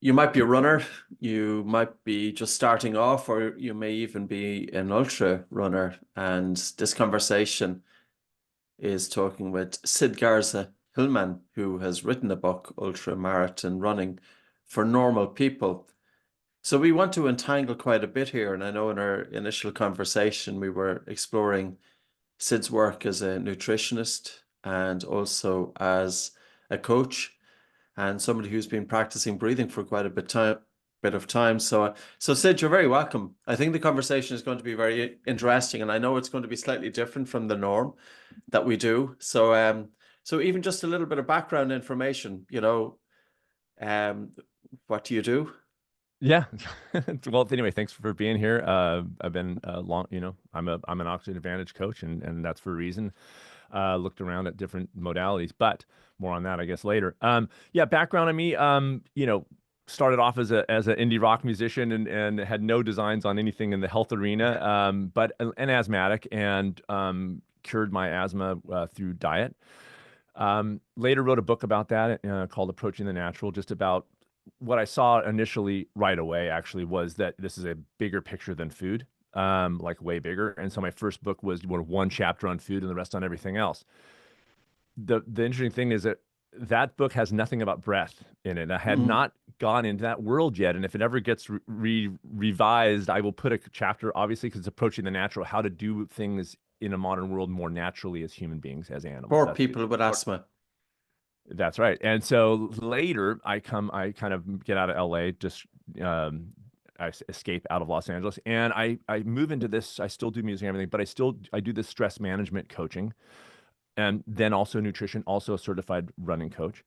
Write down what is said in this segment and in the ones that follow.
You might be a runner, you might be just starting off, or you may even be an ultra runner. And this conversation is talking with Sid Garza-Hillman, who has written a book, Ultra Marathon Running for Normal People. So we want to entangle quite a bit here. And I know in our initial conversation, we were exploring Sid's work as a nutritionist and also as a coach and somebody who's been practicing breathing for quite a bit of time. So Sid, you're very welcome. I think the conversation is going to be very interesting, and I know it's going to be slightly different from the norm that we do. So even just a little bit of background information, um, what do you do? Yeah. Well, anyway, thanks for being here. I've been long, I'm an Oxygen Advantage coach, and that's for a reason. Looked around at different modalities, but more on that, I guess, later. Yeah, background on me. Started off as an indie rock musician and had no designs on anything in the health arena. But an asthmatic and cured my asthma through diet. Later wrote a book about that called Approaching the Natural, just about what I saw initially right away actually was that this is a bigger picture than food, like way bigger. And so my first book was one chapter on food and the rest on everything else. The interesting thing is that that book has nothing about breath in it. I had Mm. not gone into that world yet, and if it ever gets revised, I will put a chapter, obviously, because it's approaching the natural, how to do things in a modern world more naturally as human beings, as animals. For people with asthma. That's right. And so later, I kind of get out of LA, just um, escape out of Los Angeles, and I move into this. I still do music and everything, but I do this stress management coaching, and then also nutrition, also a certified running coach.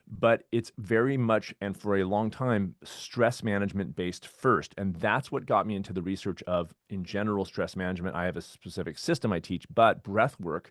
But it's very much, and for a long time, stress management based first. And that's what got me into the research of, in general, stress management. I have a specific system I teach, but breath work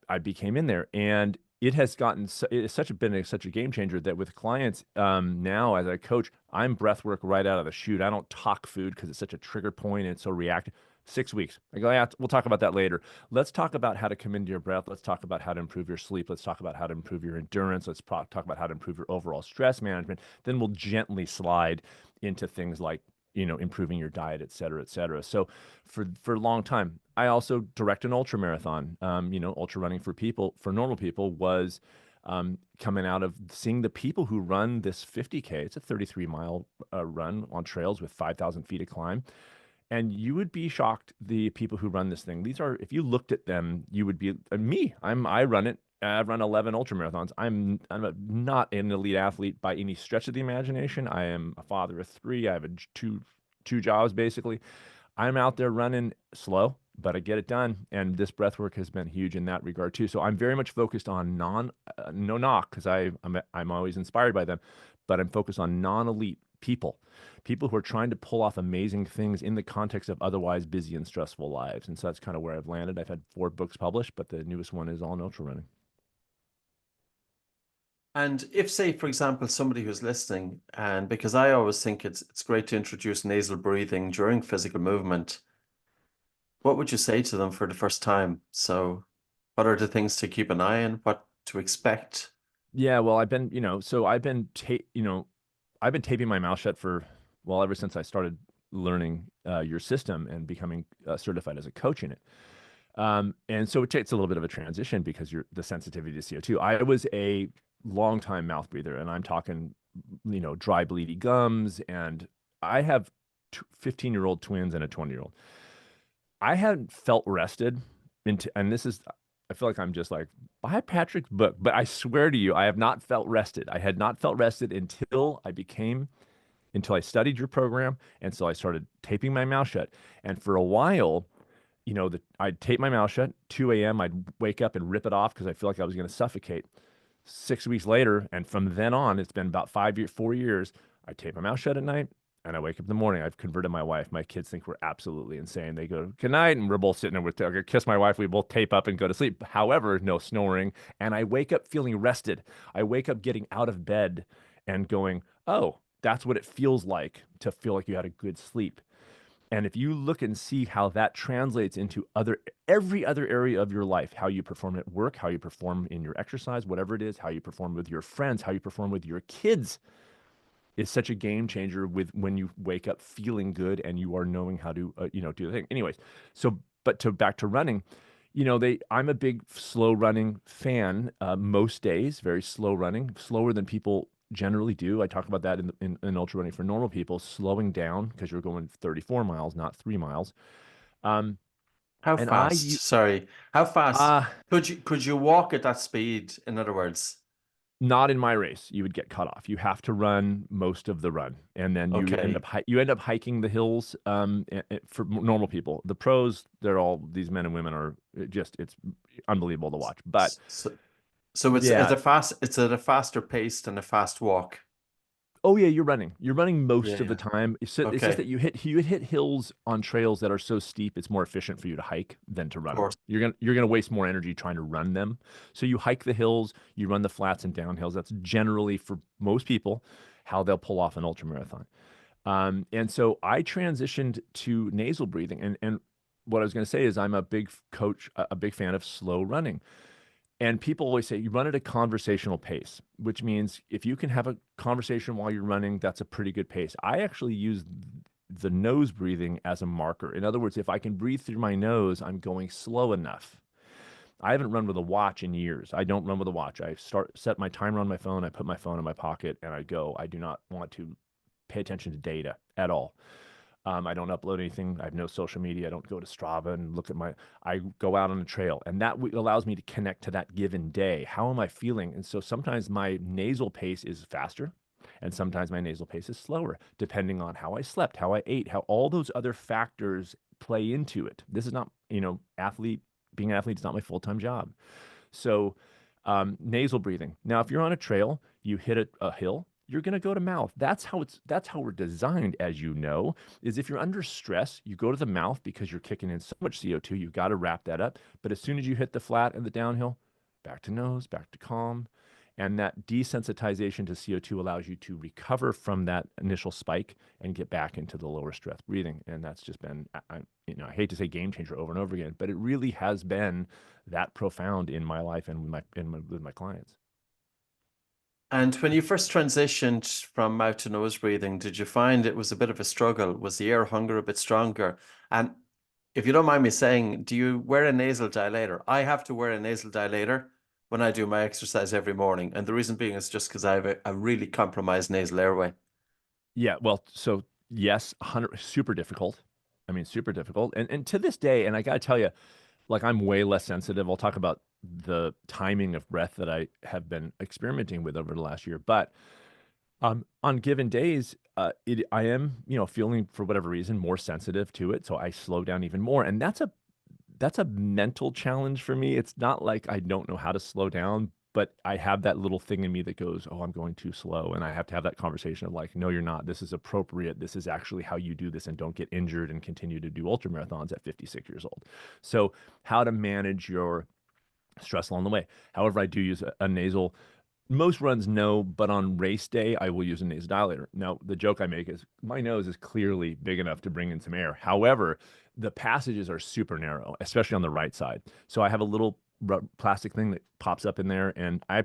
I became in there, and it has gotten it's such a game changer that with clients now as I coach, I'm breath work right out of the chute. I don't talk food because it's such a trigger point and it's so reactive. 6 weeks. I go, yeah, we'll talk about that later. Let's talk about how to come into your breath. Let's talk about how to improve your sleep. Let's talk about how to improve your endurance. Let's talk about how to improve your overall stress management. Then we'll gently slide into things like improving your diet, et cetera, et cetera. So for a long time, I also direct an ultra marathon. Ultra running for normal people was coming out of seeing the people who run this 50K. It's a 33-mile run on trails with 5,000 feet of climb. And you would be shocked, the people who run this thing. These are, if you looked at them, you would be me. I run it. I've run 11 ultra marathons. Not an elite athlete by any stretch of the imagination. I am a father of three. I have two jobs basically. I'm out there running slow, but I get it done. And this breath work has been huge in that regard too. So I'm very much focused on no knock, because I'm always inspired by them, but I'm focused on non-elite people who are trying to pull off amazing things in the context of otherwise busy and stressful lives. And so that's kind of where I've landed. I've had 4 books published, but the newest one is on ultra running. And if, say, for example, somebody who's listening, and because I always think it's great to introduce nasal breathing during physical movement, what would you say to them for the first time? So, what are the things to keep an eye on? What to expect? Yeah, well, I've been taping my mouth shut ever since I started learning your system and becoming certified as a coach in it. And so it takes a little bit of a transition because the sensitivity to CO2. I was a long time mouth breather, and I'm talking, dry, bleedy gums. And I have 15-year-old twins and a 20-year-old. I hadn't felt rested and this is, I feel like I'm just like, buy Patrick's book, but I swear to you, I have not felt rested. I had not felt rested until I studied your program. And so I started taping my mouth shut. And for a while, I'd tape my mouth shut, 2 a.m. I'd wake up and rip it off because I feel like I was going to suffocate. 6 weeks later, and from then on, it's been about 4 years, I tape my mouth shut at night and I wake up in the morning. I've converted my wife. My kids think we're absolutely insane. They go, good night. And we're both sitting there with, I kiss my wife. We both tape up and go to sleep. However, no snoring. And I wake up feeling rested. I wake up getting out of bed and going, oh, that's what it feels like to feel like you had a good sleep. And if you look and see how that translates into every other area of your life, how you perform at work, how you perform in your exercise, whatever it is, how you perform with your friends, how you perform with your kids, is such a game changer with when you wake up feeling good and you are knowing how to do the thing. Anyways, so but to back to running, I'm a big slow running fan. Most days, very slow running, slower than people generally do. I talk about that in ultra running for normal people, slowing down because you're going 34 miles, not 3 miles. Um, How and fast? Sorry, how fast uh, could you walk at that speed? In other words, not in my race. You would get cut off. You have to run most of the run, and then okay. you end up hiking the hills. For normal people, the pros, they're all these men and women are it's unbelievable to watch. But So, so it's at yeah, a fast, it's at a faster pace than a fast walk. oh yeah, you're running. You're running Yeah, most of the yeah. time. It's just Okay, that you hit hills on trails that are so steep. It's more efficient for you to hike than to of run them. course. You're gonna waste more energy trying to run them. So you hike the hills, you run the flats and downhills. That's generally for most people how they'll pull off an ultra marathon. And so I transitioned to nasal breathing, and what I was going to say is I'm a big coach, a big fan of slow running. And people always say you run at a conversational pace, which means if you can have a conversation while you're running, that's a pretty good pace. I actually use the nose breathing as a marker. In other words, if I can breathe through my nose, I'm going slow enough. I haven't run with a watch in years. I don't run with a watch. Set my timer on my phone, I put my phone in my pocket and I go. I do not want to pay attention to data at all. I don't upload anything. I have no social media. I don't go to Strava and look at I go out on a trail, and that allows me to connect to that given day. How am I feeling? And so sometimes my nasal pace is faster, and sometimes my nasal pace is slower, depending on how I slept, how I ate, how all those other factors play into it. This is not, being an athlete is not my full-time job. So, nasal breathing. Now, if you're on a trail, you hit a hill, you're going to go to mouth. That's how we're designed, as you know, is if you're under stress, you go to the mouth because you're kicking in so much CO2. You've got to wrap that up. But as soon as you hit the flat and the downhill, back to nose, back to calm. And that desensitization to CO2 allows you to recover from that initial spike and get back into the lower stress breathing. And that's just been, I hate to say game changer over and over again, but it really has been that profound in my life and with my clients. And when you first transitioned from mouth to nose breathing, did you find it was a bit of a struggle? Was the air hunger a bit stronger? And if you don't mind me saying, do you wear a nasal dilator? I have to wear a nasal dilator when I do my exercise every morning. And the reason being is just because I have a really compromised nasal airway. Yeah, well, so yes, 100, super difficult. I mean, super difficult. And to this day, and I got to tell you, like I'm way less sensitive. I'll talk about the timing of breath that I have been experimenting with over the last year. But on given days, I am, feeling for whatever reason more sensitive to it, so I slow down even more, and that's a mental challenge for me. It's not like I don't know how to slow down, but I have that little thing in me that goes, "Oh, I'm going too slow," and I have to have that conversation of like, "No, you're not. This is appropriate. This is actually how you do this, and don't get injured and continue to do ultra marathons at 56 years old." So, how to manage your stress along the way. However, I do use a nasal. Most runs no, but on race day, I will use a nasodilator. Now, the joke I make is my nose is clearly big enough to bring in some air. However, the passages are super narrow, especially on the right side. So I have a little plastic thing that pops up in there. And by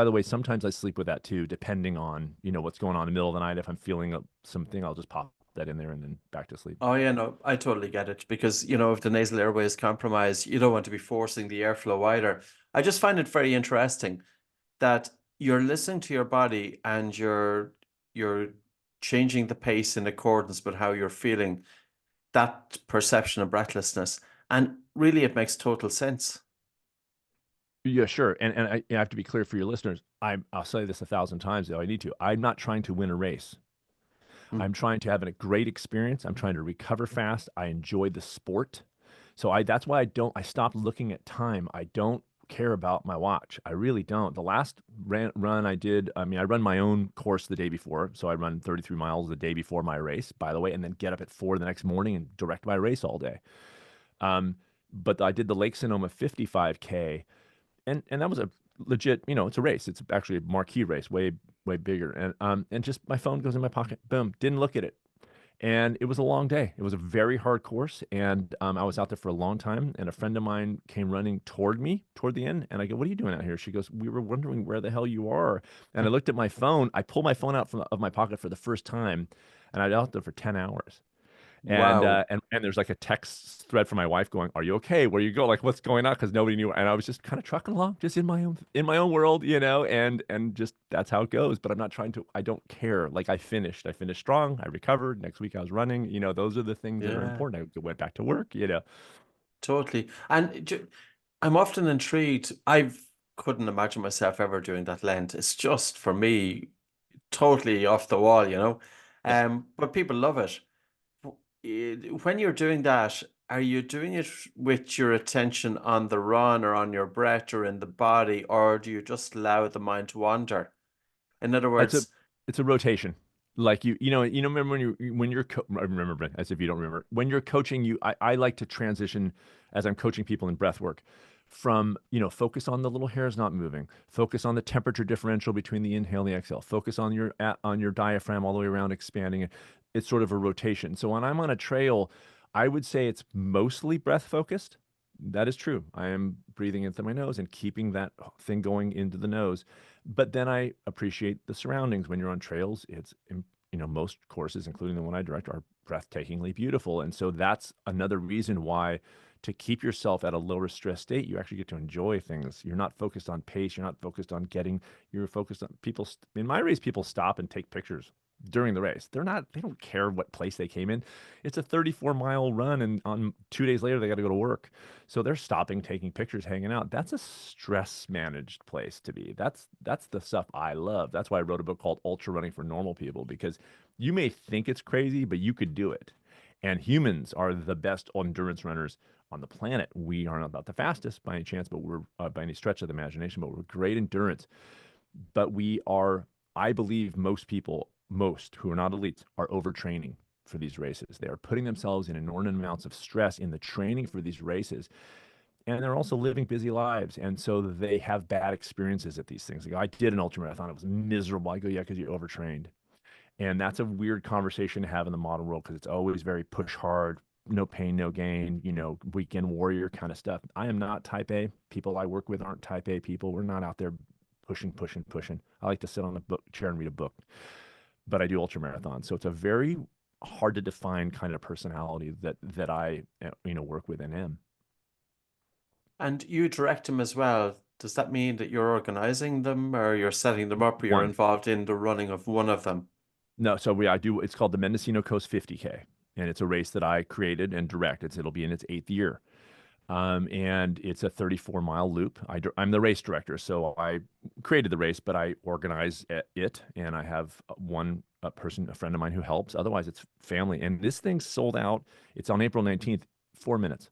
the way, sometimes I sleep with that too, depending on, what's going on in the middle of the night. If I'm feeling something, I'll just pop that in there and then back to sleep. Oh yeah, no, I totally get it because if the nasal airway is compromised, you don't want to be forcing the airflow either. I just find it very interesting that you're listening to your body and you're changing the pace in accordance with how you're feeling, that perception of breathlessness. And really it makes total sense. Yeah, sure. And I have to be clear for your listeners. I'll say this 1,000 times though I need to. I'm not trying to win a race. Mm. I'm trying to have a great experience. I'm trying to recover fast. I enjoy the sport. So that's why I stopped looking at time. I don't care about my watch. I really don't. The last run I did, I mean, I run my own course the day before. So I run 33 miles the day before my race, by the way, and then get up at 4 the next morning and direct my race all day. Um, but I did the Lake Sonoma 55K, and that was a legit, it's a race. It's actually a marquee race, way bigger. And just my phone goes in my pocket. Boom, didn't look at it. And it was a long day. It was a very hard course. And I was out there for a long time. And a friend of mine came running toward me toward the end. And I go, "What are you doing out here?" She goes, "We were wondering where the hell you are." And I looked at my phone. I pulled my phone out of my pocket for the first time. And I was out there for 10 hours. Wow. And there's like a text thread from my wife going, "Are you okay? Where you go? Like, what's going on?" Because nobody knew. And I was just kind of trucking along, just in my own world, and just that's how it goes. But I'm not trying to. I don't care. Like I finished. I finished strong. I recovered. Next week I was running. Those are the things that are Yeah, important. I went back to work. totally. And I'm often intrigued. I couldn't imagine myself ever doing that length. It's just for me totally off the wall, you know. Yeah. But people love it. When you're doing that, are you doing it with your attention on the run or on your breath or in the body, or do you just allow the mind to wander? In other It's a words, it's a rotation. Like remember I remember as if you don't remember when you're coaching I like to transition as I'm coaching people in breath work from focus on the little hairs not moving, focus on the temperature differential between the inhale and the exhale, focus on your diaphragm all the way around expanding it. It's sort of a rotation. So when I'm on a trail, I would say it's mostly breath focused. That is true. I am breathing into my nose and keeping that thing going into the nose. But then I appreciate the surroundings. When you're on trails, most courses, including the one I direct, are breathtakingly beautiful. And so that's another reason why to keep yourself at a lower stress state, you actually get to enjoy things. You're not focused on pace. You're not focused on you're focused on people. In my race, people stop and take pictures during the race. They don't care what place they came in. It's a 34-mile run, and on 2 days later, they got to go to work. So they're stopping, taking pictures, hanging out. That's a stress managed place to be. That's the stuff I love. That's why I wrote a book called Ultra Running for Normal People, because you may think it's crazy, but you could do it. And humans are the best endurance runners on the planet. We aren't about the fastest by any chance, but we're by any stretch of the imagination, but we're great endurance. But we are, I believe, most who are not elites, are overtraining for these races. They are putting themselves in inordinate amounts of stress in the training for these races. And they're also living busy lives. And so they have bad experiences at these things. Like, I did an ultra marathon. It was miserable. I go, yeah, because you overtrained. And that's a weird conversation to have in the modern world because it's always very push hard, no pain, no gain, weekend warrior kind of stuff. I am not type A. People I work with aren't type A people. We're not out there pushing, pushing, pushing. I like to sit on a book chair and read a book, but I do ultra marathons. So it's a very hard to define kind of personality that I work with and am. and you direct them as well. Does that mean that you're organizing them or you're setting them up or you're One. involved in the running of one of them? No, so I do. It's called the Mendocino Coast 50K, and it's a race that I created and direct. It'll be in its 8th year. And it's a 34-mile loop. I'm the race director, so I created the race, but I organize it, and I have a friend of mine who helps. Otherwise, it's family. And this thing sold out. It's on April 19th, 4 minutes.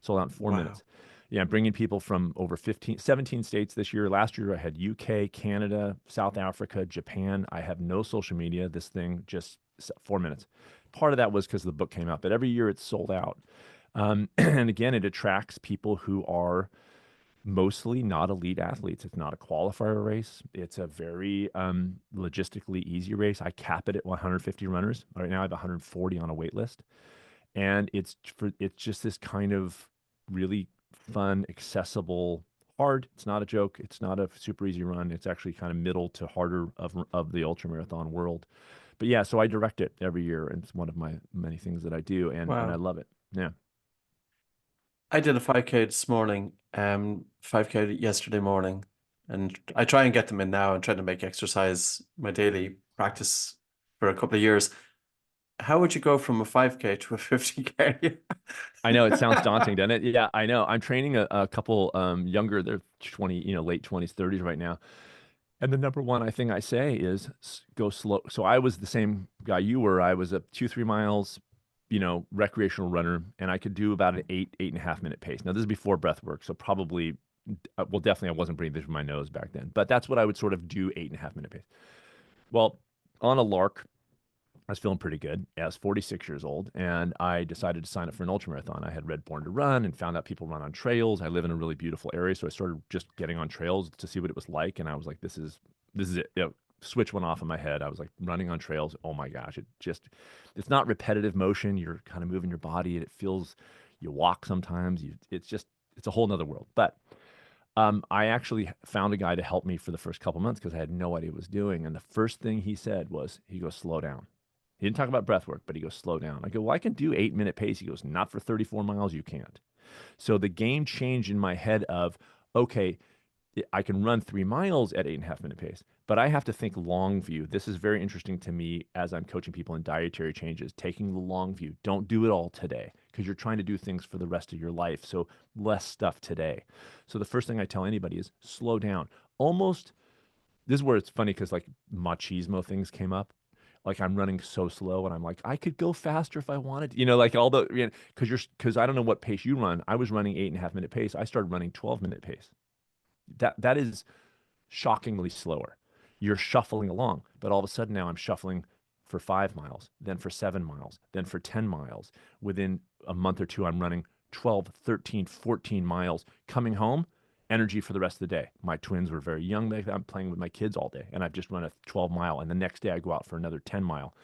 Sold out in four Wow. minutes. Yeah, I'm bringing people from over 17 states this year. Last year, I had UK, Canada, South Africa, Japan. I have no social media. This thing just 4 minutes. Part of that was because the book came out, but every year it's sold out. And again, it attracts people who are mostly not elite athletes. It's not a qualifier race. It's a very logistically easy race. I cap it at 150 runners. Right now, I have 140 on a wait list, and it's just this kind of really fun, accessible, hard. It's not a joke. It's not a super easy run. It's actually kind of middle to harder of the ultra marathon world. But yeah, so I direct it every year, and it's one of my many things that I do, and I Wow. love it. Yeah. I did a 5K this morning, 5K yesterday morning, and I try and get them in now and try to make exercise my daily practice for a couple of years. How would you go from a 5K to a 50K? I know it sounds daunting, doesn't it? Yeah, I know. I'm training a couple younger, they're 20, late 20s, 30s right now. And the number one thing I say is go slow. So I was the same guy you were. I was a 2, 3 miles, recreational runner, and I could do about an 8.5 minute pace. Now, this is before breath work. So probably, well, definitely I wasn't breathing through my nose back then, but that's what I would sort of do, 8.5 minute pace. Well, on a lark, I was feeling pretty good. I was 46 years old, and I decided to sign up for an ultramarathon. I had read Born to Run and found out people run on trails. I live in a really beautiful area, so I started just getting on trails to see what it was like, and I was like, "This is it." switch went off in my head. I was like running on trails. Oh my gosh, it's not repetitive motion. You're kind of moving your body, and it feels, you walk sometimes. It's a whole nother world. But I actually found a guy to help me for the first couple months because I had no idea what I was doing. And the first thing he said was, he goes, slow down. He didn't talk about breath work, but he goes, slow down. I go, well, I can do 8-minute pace. He goes, not for 34 miles, you can't. So the game changed in my head of, okay, I can run 3 miles at 8.5-minute pace, but I have to think long view. This is very interesting to me as I'm coaching people in dietary changes, taking the long view. Don't do it all today because you're trying to do things for the rest of your life. So less stuff today. So the first thing I tell anybody is slow down. Almost, this is where it's funny because like machismo things came up. Like I'm running so slow and I'm like, I could go faster if I wanted to, like all the, because I don't know what pace you run. I was running 8.5-minute pace. I started running 12-minute pace. That is shockingly slower. You're shuffling along, but all of a sudden now I'm shuffling for 5 miles, then for 7 miles, then for 10 miles. Within a month or two, I'm running 12, 13, 14 miles. Coming home, energy for the rest of the day. My twins were very young. I'm playing with my kids all day, and I've just run a 12-mile. And the next day, I go out for another 10-mile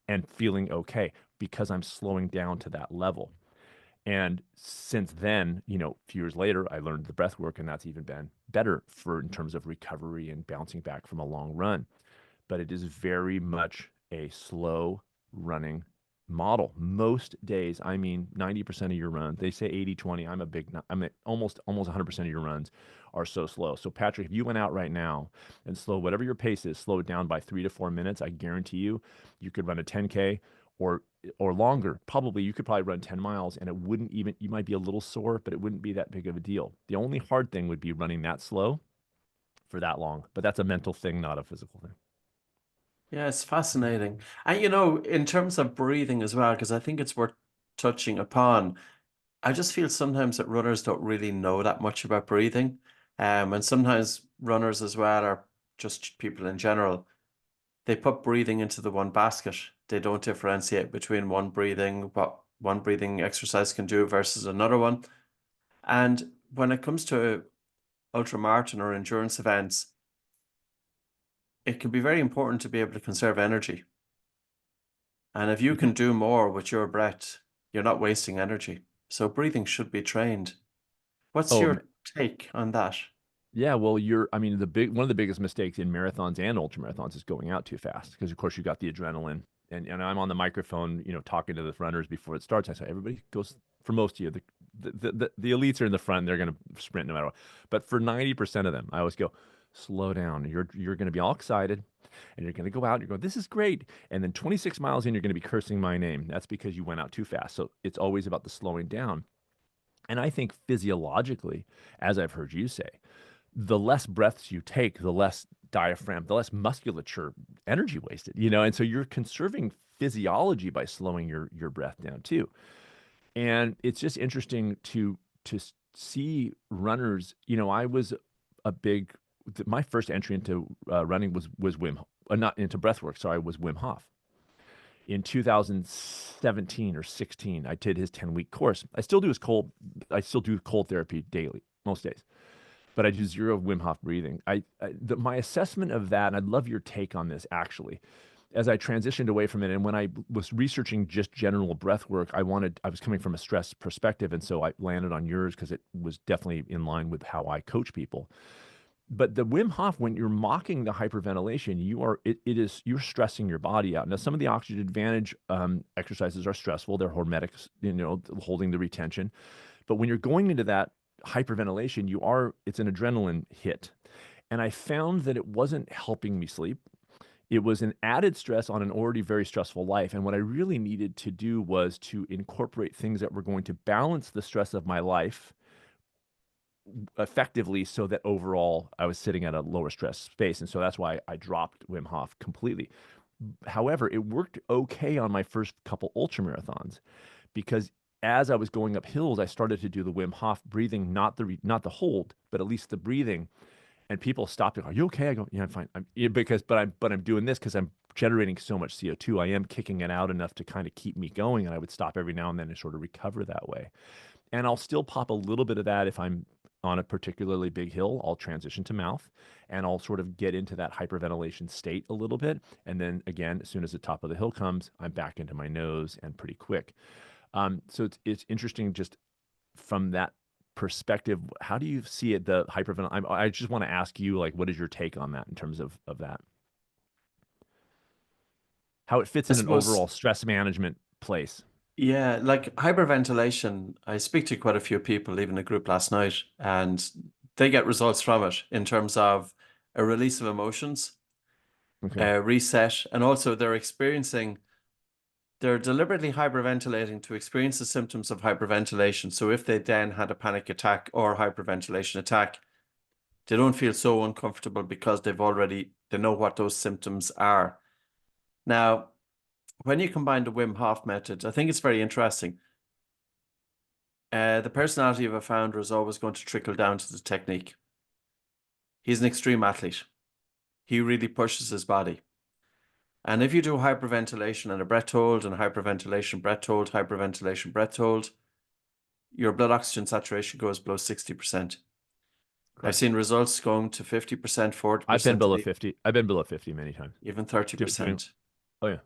and feeling okay because I'm slowing down to that level. And since then, a few years later, I learned the breath work, and that's even been better for in terms of recovery and bouncing back from a long run. But it is very much a slow running model. Most days, I mean, 90% of your runs, they say 80-20. I'm at almost 100% of your runs are so slow. So Patrick, if you went out right now and slow whatever your pace is, slow it down by 3 to 4 minutes, I guarantee you could run a 10K or longer. You could probably run 10 miles and it wouldn't even, you might be a little sore, but it wouldn't be that big of a deal. The only hard thing would be running that slow for that long, but that's a mental thing, not a physical thing. Yeah, it's fascinating. And in terms of breathing as well, because I think it's worth touching upon. I just feel sometimes that runners don't really know that much about breathing. And sometimes runners as well, or just people in general, they put breathing into the one basket. They don't differentiate between what one breathing exercise can do versus another one. And when it comes to ultramarathon or endurance events, it can be very important to be able to conserve energy. And if you Yeah. can do more with your breath, you're not wasting energy. So breathing should be trained. What's Oh, your take on that? yeah, well, I mean, one of the biggest mistakes in marathons and ultra marathons is going out too fast because, of course, you got the adrenaline. And I'm on the microphone, talking to the runners before it starts. I say, everybody goes, for most of you, the elites are in the front, they're going to sprint no matter what. But for 90% of them, I always go, slow down. You're going to be all excited and you're going to go out and you're going, this is great. And then 26 miles in, you're going to be cursing my name. That's because you went out too fast. So it's always about the slowing down. And I think physiologically, as I've heard you say, the less breaths you take, the less diaphragm, the less musculature energy wasted, and so you're conserving physiology by slowing your breath down too. And it's just interesting to see runners. I was a big my first entry into running was not into breath work. Sorry, was Wim Hof. In 2017 or 16, I did his 10-week course. I still do cold therapy daily, most days, but I do zero Wim Hof breathing. My assessment of that, and I'd love your take on this actually, as I transitioned away from it, and when I was researching just general breath work, I was coming from a stress perspective, and so I landed on yours because it was definitely in line with how I coach people. But the Wim Hof, when you're mocking the hyperventilation, you're stressing your body out. Now, some of the oxygen advantage exercises are stressful; they're hormetics, holding the retention. But when you're going into that hyperventilation, it's an adrenaline hit. And I found that it wasn't helping me sleep. It was an added stress on an already very stressful life. And what I really needed to do was to incorporate things that were going to balance the stress of my life effectively so that overall I was sitting at a lower stress space. And so that's why I dropped Wim Hof completely. However, it worked okay on my first couple ultra marathons because as I was going up hills, I started to do the Wim Hof breathing, not the hold, but at least the breathing. And people stopped and, are you okay? I go, yeah, I'm fine. But I'm doing this because I'm generating so much CO2. I am kicking it out enough to kind of keep me going. And I would stop every now and then and sort of recover that way. And I'll still pop a little bit of that if I'm on a particularly big hill, I'll transition to mouth and I'll sort of get into that hyperventilation state a little bit. And then again, as soon as the top of the hill comes, I'm back into my nose and pretty quick. So it's interesting just from that perspective. How do you see it, the hyperventilation? I just want to ask you, like, what is your take on that in terms of that? How it fits I in an suppose, overall stress management place? yeah, like hyperventilation, I speak to quite a few people, even a group last night, and they get results from it in terms of a release of emotions, Okay. a reset, and also they're deliberately hyperventilating to experience the symptoms of hyperventilation. So if they then had a panic attack or hyperventilation attack, they don't feel so uncomfortable because they know what those symptoms are. Now, when you combine the Wim Hof method, I think it's very interesting. The personality of a founder is always going to trickle down to the technique. He's an extreme athlete. He really pushes his body. And if you do hyperventilation and a breath hold and hyperventilation, breath hold, hyperventilation, breath hold, your blood oxygen saturation goes below 60%. I've Okay. seen results going to 50%, I've been 40%, below 50. I've been below 50 many times. even Doing, 30%. oh yeah.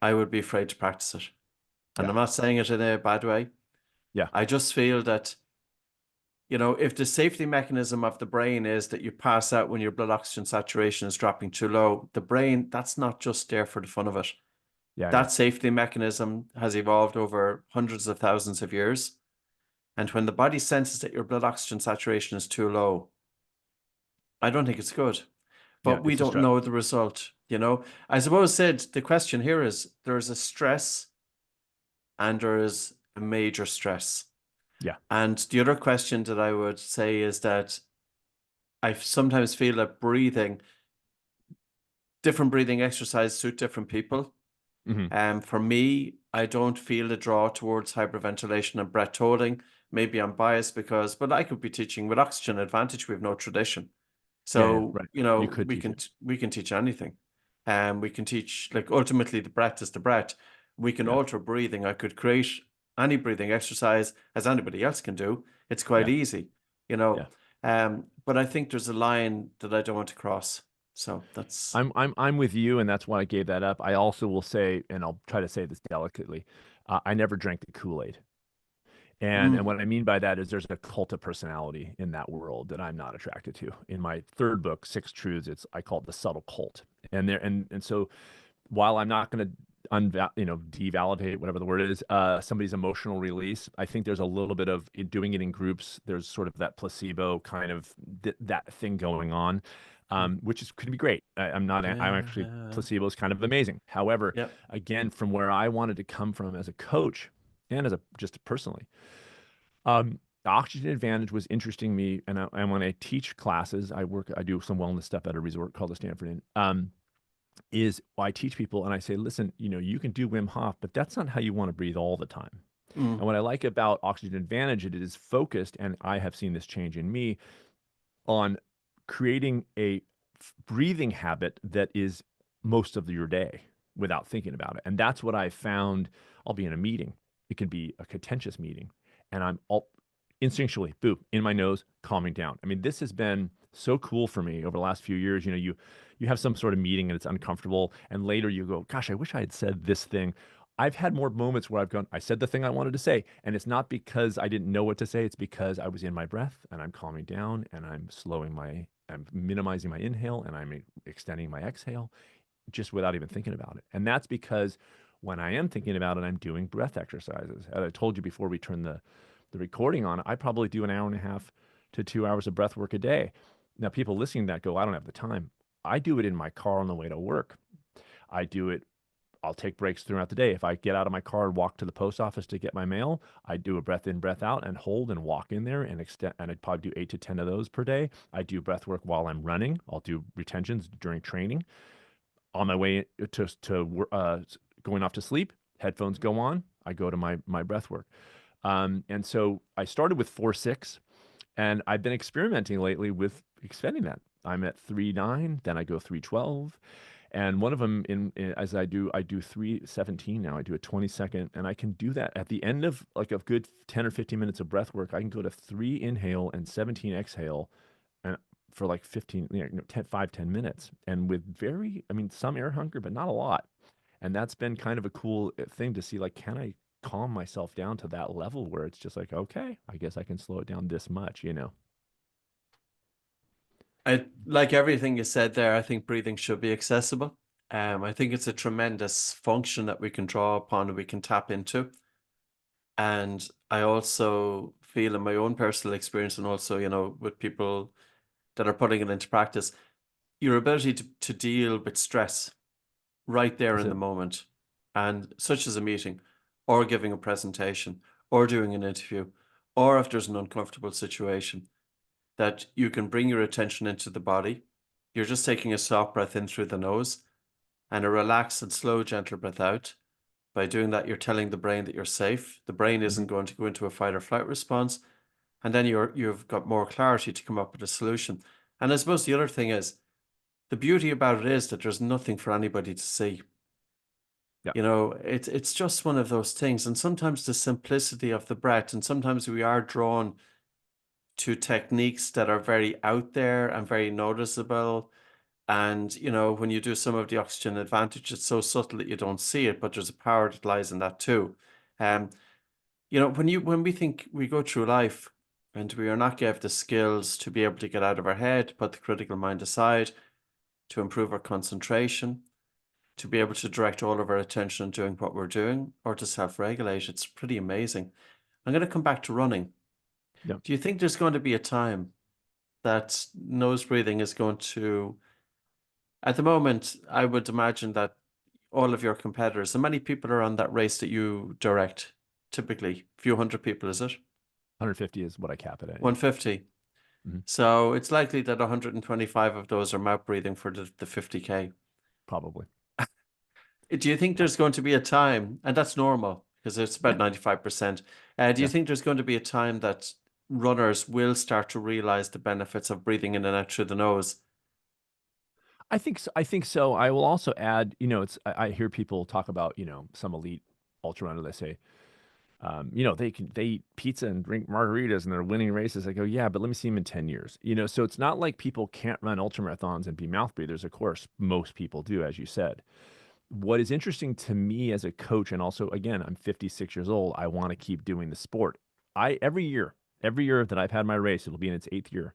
I would be afraid to practice it. And Yeah. I'm not saying it in a bad way. Yeah. I just feel that, if the safety mechanism of the brain is that you pass out when your blood oxygen saturation is dropping too low, the brain, that's not just there for the fun of it. Yeah, I know. That safety mechanism has evolved over hundreds of thousands of years. And when the body senses that your blood oxygen saturation is too low, I don't think it's good. Yeah, But we it's a don't stress. know the result. I suppose, Sid, the question here is there's a stress and there is a major stress. Yeah. And the other question that I would say is that I sometimes feel that different breathing exercises suit different people. Hmm. For me, I don't feel the draw towards hyperventilation and breath holding. Maybe I'm biased but I could be teaching with oxygen advantage. We have no tradition. Yeah, yeah, So, right. You could teach it. we can teach anything. We can teach, like, ultimately the breath is the breath. We can Yeah. alter breathing. I could create any breathing exercise as anybody else can do. It's quite Yeah. easy, you know. Yeah. But I think there's a line that I don't want to cross. So that's I'm with you, and that's why I gave that up. I also will say, and I'll try to say this delicately, I never drank the Kool-Aid. And mm, what I mean by that is there's a cult of personality in that world that I'm not attracted to. In my third book, Six Truths, I call it the subtle cult. And so while I'm not going to devalidate whatever the word is, somebody's emotional release, I think there's a little bit of doing it in groups. There's sort of that placebo kind of that thing going on, which could be great. I'm actually, yeah, placebo is kind of amazing. However, yeah. again, from where I wanted to come from as a coach and just personally, the Oxygen Advantage was interesting to me. And when I teach classes, I do some wellness stuff at a resort called the Stanford Inn. Is I teach people and I say, listen, you can do Wim Hof, but that's not how you want to breathe all the time. Mm, And what I like about Oxygen Advantage, it is focused, and I have seen this change in me on creating a breathing habit that is most of your day without thinking about it. And that's what I found. I'll be in a meeting. It can be a contentious meeting, and I'm all instinctually, boo, in my nose, calming down. I mean, this has been so cool for me over the last few years. You have some sort of meeting and it's uncomfortable, and later you go, gosh, I wish I had said this thing. I've had more moments where I've gone, I said the thing I wanted to say. And it's not because I didn't know what to say. It's because I was in my breath and I'm calming down and I'm minimizing my inhale and I'm extending my exhale just without even thinking about it. And that's because when I am thinking about it, I'm doing breath exercises. As I told you before we turned the recording on, I probably do an hour and a half to 2 hours of breath work a day. Now, people listening to that go, I don't have the time. I do it in my car on the way to work. I do it I'll take breaks throughout the day. If I get out of my car and walk to the post office to get my mail, I do a breath in, breath out, and hold and walk in there and extend. And I'd probably do 8 to 10 of those per day. I do breath work while I'm running. I'll do retentions during training. On my way to going off to sleep, headphones go on. I go to my breath work. And so I started with 4-6, and I've been experimenting lately with extending that. I'm at 3-9, then I go 3-12. And one of them as I do 317 now. I do a 20-second, and I can do that at the end of like a good 10 or 15 minutes of breath work. I can go to 3 inhale and 17 exhale, and for like 15, 10, 5, 10 minutes, and with I mean, some air hunger, but not a lot. And that's been kind of a cool thing to see. Like, can I calm myself down to that level where it's just like, okay, I guess I can slow it down this much. I like everything you said there. I think breathing should be accessible. I think it's a tremendous function that we can draw upon and we can tap into. And I also feel in my own personal experience and also, with people that are putting it into practice, your ability to deal with stress right there That's in the it. moment, and such as a meeting or giving a presentation or doing an interview, or if there's an uncomfortable situation, that you can bring your attention into the body. You're just taking a soft breath in through the nose and a relaxed and slow, gentle breath out. By doing that, you're telling the brain that you're safe. The brain Hmm. isn't going to go into a fight or flight response. And then you've got more clarity to come up with a solution. And I suppose the other thing is the beauty about it is that there's nothing for anybody to see. Yeah. It's just one of those things. And sometimes the simplicity of the breath, and sometimes we are drawn to techniques that are very out there and very noticeable. And, when you do some of the oxygen advantage, it's so subtle that you don't see it, but there's a power that lies in that too. Um, when we think we go through life and we are not given the skills to be able to get out of our head, put the critical mind aside, to improve our concentration, to be able to direct all of our attention on doing what we're doing, or to self-regulate, it's pretty amazing. I'm going to come back to running. Yeah. Do you think there's going to be a time that nose breathing is going to, at the moment, I would imagine that all of your competitors, and many people are on that race that you direct, typically, a few hundred people, is it? 150 is what I cap it at. Yeah. 150. Hmm. So it's likely that 125 of those are mouth breathing for the 50K. Probably. Do you think Yeah. there's going to be a time, and that's normal because it's Yeah. about 95%. Do you Yeah. think there's going to be a time that runners will start to realize the benefits of breathing in and out through the nose? I think so. I think so. I will also add, I hear people talk about, some elite ultra runner. They say, they eat pizza and drink margaritas and they're winning races. I go, yeah, but let me see them in 10 years. So it's not like people can't run ultra marathons and be mouth breathers. Of course, most people do, as you said. What is interesting to me as a coach, and also, again, I'm 56 years old. I want to keep doing the sport. Every year that I've had my race, it'll be in its 8th year.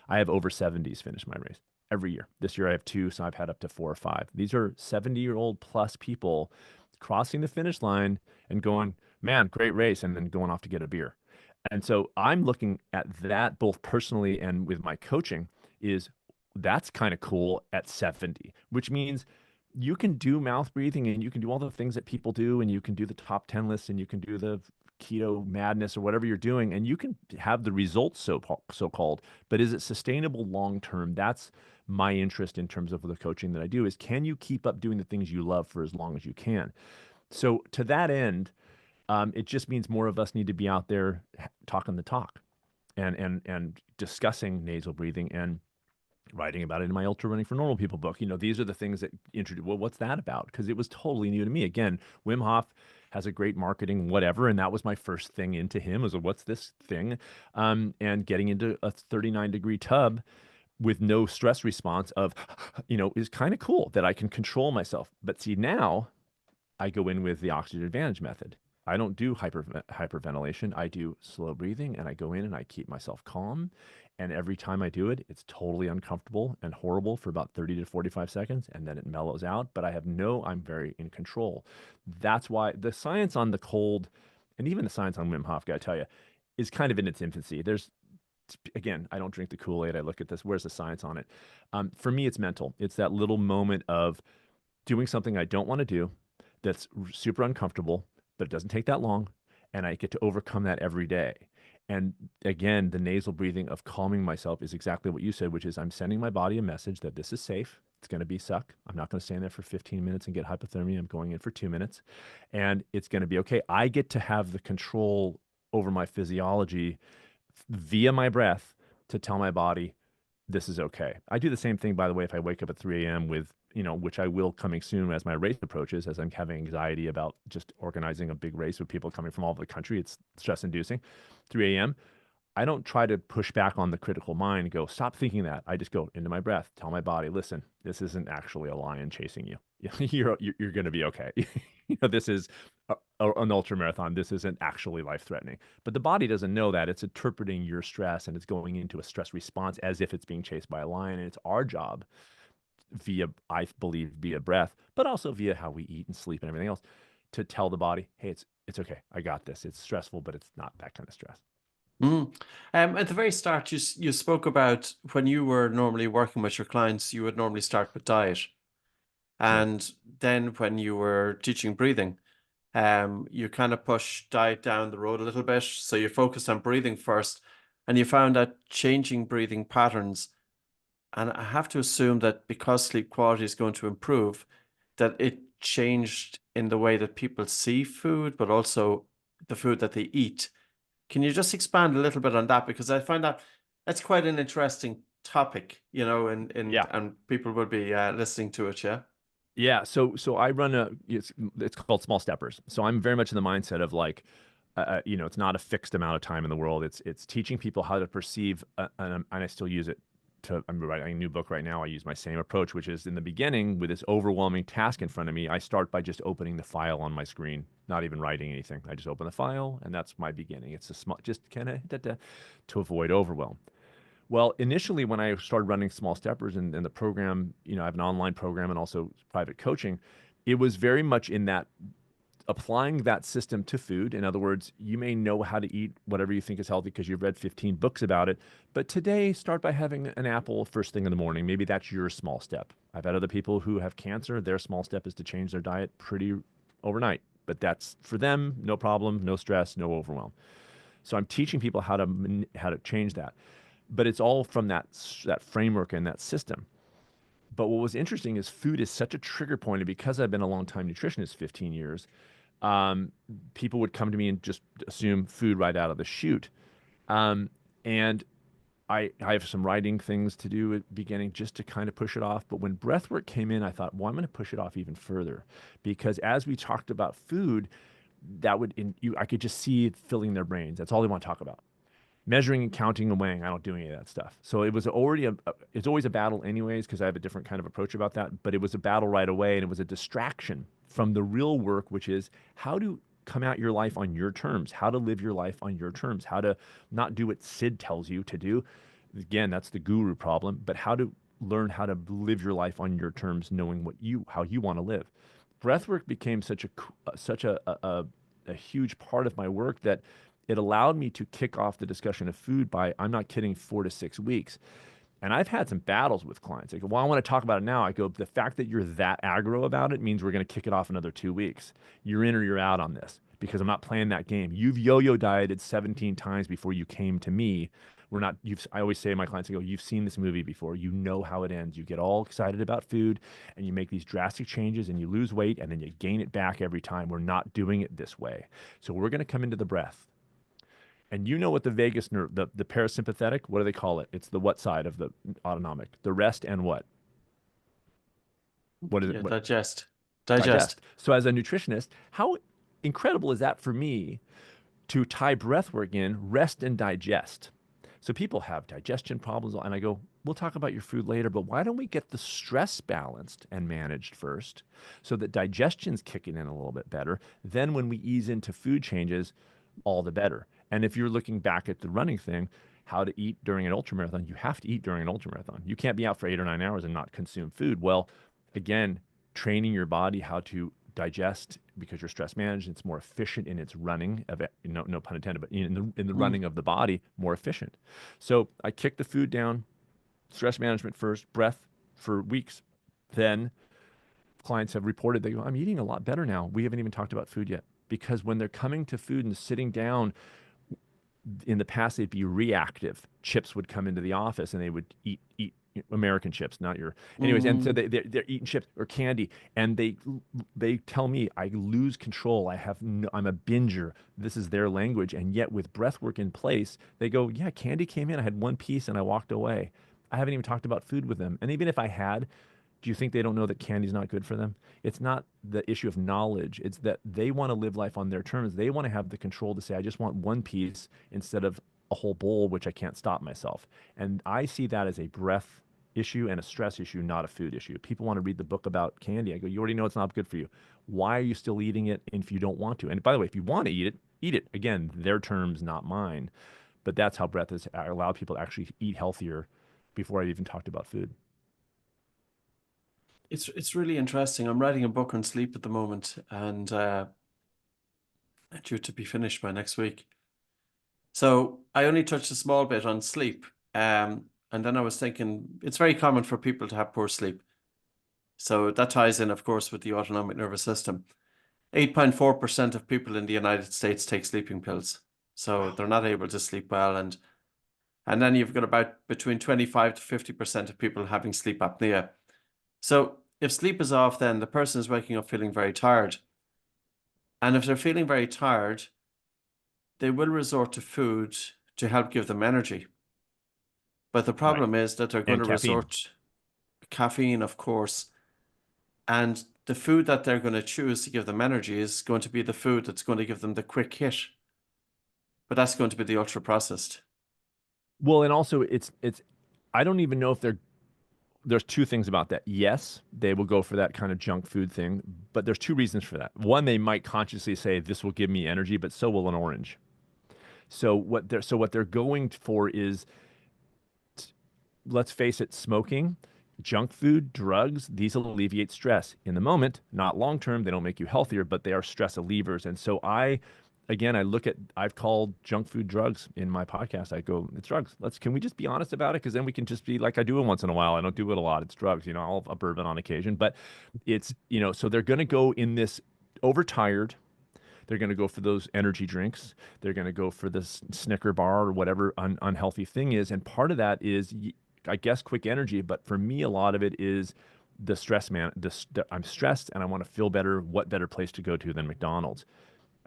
I have over 70s finish my race every year. This year I have 2, so I've had up to 4 or 5. These are 70-year-old plus people crossing the finish line and going, man, great race, and then going off to get a beer. And so I'm looking at that both personally and with my coaching is that's kind of cool at 70, which means you can do mouth breathing and you can do all the things that people do and you can do the top 10 lists and you can do the keto madness or whatever you're doing and you can have the results so called, but is it sustainable long term? That's my interest in terms of the coaching that I do is can you keep up doing the things you love for as long as you can? So to that end, it just means more of us need to be out there talking the talk and discussing nasal breathing and writing about it in my Ultra Running for Normal People book. These are the things that introduce, well, what's that about? Because it was totally new to me. Again, Wim Hof has a great marketing, whatever. And that was my first thing into him was, what's this thing? And getting into a 39-degree tub with no stress response of, is kind of cool that I can control myself. But see, now I go in with the oxygen advantage method. I don't do hyperventilation. I do slow breathing and I go in and I keep myself calm. And every time I do it, it's totally uncomfortable and horrible for about 30 to 45 seconds. And then it mellows out. But I'm very in control. That's why the science on the cold and even the science on Wim Hof, gotta tell you, is kind of in its infancy. Again, I don't drink the Kool-Aid. I look at this. Where's the science on it? For me, it's mental. It's that little moment of doing something I don't want to do that's super uncomfortable, but it doesn't take that long. And I get to overcome that every day. And again, the nasal breathing of calming myself is exactly what you said, which is I'm sending my body a message that this is safe. It's going to be suck. I'm not going to stand there for 15 minutes and get hypothermia. I'm going in for 2 minutes and it's going to be okay. I get to have the control over my physiology via my breath to tell my body this is okay. I do the same thing, by the way, if I wake up at 3 a.m. with, which I will coming soon as my race approaches, as I'm having anxiety about just organizing a big race with people coming from all over the country. It's stress inducing. 3 a.m. I don't try to push back on the critical mind and go, stop thinking that. I just go into my breath, tell my body, listen, this isn't actually a lion chasing you. You're going to be okay. This is an ultra marathon. This isn't actually life threatening. But the body doesn't know that. It's interpreting your stress and it's going into a stress response as if it's being chased by a lion. And it's our job via, I believe, via breath, but also via how we eat and sleep and everything else, to tell the body, hey, it's okay. I got this. It's stressful, but it's not that kind of stress. Mm. At the very start, you spoke about when you were normally working with your clients, you would normally start with diet. Yeah. And then when you were teaching breathing, you kind of push diet down the road a little bit. So you focused on breathing first, and you found that changing breathing patterns. And I have to assume that because sleep quality is going to improve, that it changed in the way that people see food, but also the food that they eat. Can you just expand a little bit on that? Because I find that that's quite an interesting topic, Yeah. and people will be listening to it, yeah? Yeah, so I run it's called small steppers. So I'm very much in the mindset of like, it's not a fixed amount of time in the world. It's teaching people how to perceive, and I still use it to. I'm writing a new book right now. I use my same approach, which is in the beginning with this overwhelming task in front of me. I start by just opening the file on my screen, not even writing anything. I just open the file, and that's my beginning. It's a small, just kind of to avoid overwhelm. Well, initially, when I started running small steppers and the program, I have an online program and also private coaching, it was very much in that applying that system to food. In other words, you may know how to eat whatever you think is healthy because you've read 15 books about it. But today, start by having an apple first thing in the morning. Maybe that's your small step. I've had other people who have cancer. Their small step is to change their diet pretty overnight. But that's for them, no problem, no stress, no overwhelm. So I'm teaching people how to change that, but it's all from that framework and that system. But what was interesting is food is such a trigger point, and because I've been a long time nutritionist, 15 years, um, people would come to me and just assume food right out of the chute. And I have some writing things to do at the beginning just to kind of push it off. But when breathwork came in, I thought, well, I'm going to push it off even further, because as we talked about food, I could just see it filling their brains. That's all they want to talk about. Measuring and counting and weighing, I don't do any of that stuff. So it was already it's always a battle anyways, because I have a different kind of approach about that. But it was a battle right away, and it was a distraction from the real work, which is how to come out your life on your terms, how to live your life on your terms, how to not do what Sid tells you to do. Again, that's the guru problem, but how to learn how to live your life on your terms, knowing how you want to live. Breathwork became such a huge part of my work that it allowed me to kick off the discussion of food by, I'm not kidding, 4 to 6 weeks. And I've had some battles with clients. They go, well, I want to talk about it now. I go, the fact that you're that aggro about it means we're going to kick it off another 2 weeks. You're in or you're out on this, because I'm not playing that game. You've yo-yo dieted 17 times before you came to me. I always say to my clients, I go, you've seen this movie before. You know how it ends. You get all excited about food and you make these drastic changes and you lose weight and then you gain it back every time. We're not doing it this way. So we're going to come into the breath. And you know what the vagus nerve, the parasympathetic, what do they call it? It's the what side of the autonomic? The rest and what? What is it? Yeah, What? digest. Digest. Digest. So as a nutritionist, how incredible is that for me to tie breath work in, rest and digest? So people have digestion problems, and I go, we'll talk about your food later, but why don't we get the stress balanced and managed first so that digestion's kicking in a little bit better? Then when we ease into food changes, all the better. And if you're looking back at the running thing, how to eat during an ultramarathon, you have to eat during an ultramarathon. You can't be out for 8 or 9 hours and not consume food. Well, again, training your body how to digest, because you're stress managed, it's more efficient in its running of it, no pun intended, but in the Mm. running of the body, more efficient. So I kick the food down, stress management first, breath for weeks. Then clients have reported, they go, I'm eating a lot better now. We haven't even talked about food yet. Because when they're coming to food and sitting down, in the past they'd be reactive. Chips would come into the office and they would eat American chips, not your. Anyways, and so Mm. they're eating chips or candy, and they tell me I lose control. I'm a binger. This is their language, and yet with breath work in place, they go, yeah, candy came in. I had one piece and I walked away. I haven't even talked about food with them. And even if I had, do you think they don't know that candy's not good for them? It's not the issue of knowledge. It's that they want to live life on their terms. They want to have the control to say, I just want one piece instead of a whole bowl, which I can't stop myself. And I see that as a breath issue and a stress issue, not a food issue. People want to read the book about candy. I go, you already know it's not good for you. Why are you still eating it if you don't want to? And by the way, if you want to eat it, eat it. Again, their terms, not mine. But that's how breath has allowed people to actually eat healthier before I even talked about food. It's really interesting. I'm writing a book on sleep at the moment, and due to be finished by next week. So I only touched a small bit on sleep. And then I was thinking it's very common for people to have poor sleep. So that ties in, of course, with the autonomic nervous system. 8.4% of people in the United States take sleeping pills. So they're not able to sleep well. And then you've got about between 25 to 50% of people having sleep apnea. So if sleep is off, then the person is waking up feeling very tired. And if they're feeling very tired, they will resort to food to help give them energy. But the Right. problem is that they're going And to caffeine. resort to caffeine, of course, and the food that they're going to choose to give them energy is going to be the food that's going to give them the quick hit. But that's going to be the ultra processed. Well, and also it's I don't even know if there's two things about that. Yes, they will go for that kind of junk food thing, but there's two reasons for that. One, they might consciously say this will give me energy, but so will an orange. So what they're going for is, let's face it, smoking, junk food, drugs, these will alleviate stress in the moment, not long term. They don't make you healthier, but they are stress relievers. And so again, I've called junk food drugs in my podcast. I go, it's drugs. Can we just be honest about it? Because then we can just be like, I do it once in a while. I don't do it a lot. It's drugs, I'll have a bourbon on occasion, but so they're going to go in this overtired. They're going to go for those energy drinks. They're going to go for this Snicker bar or whatever unhealthy thing is. And part of that is, I guess, quick energy. But for me, a lot of it is the stress, man. I'm stressed and I want to feel better. What better place to go to than McDonald's?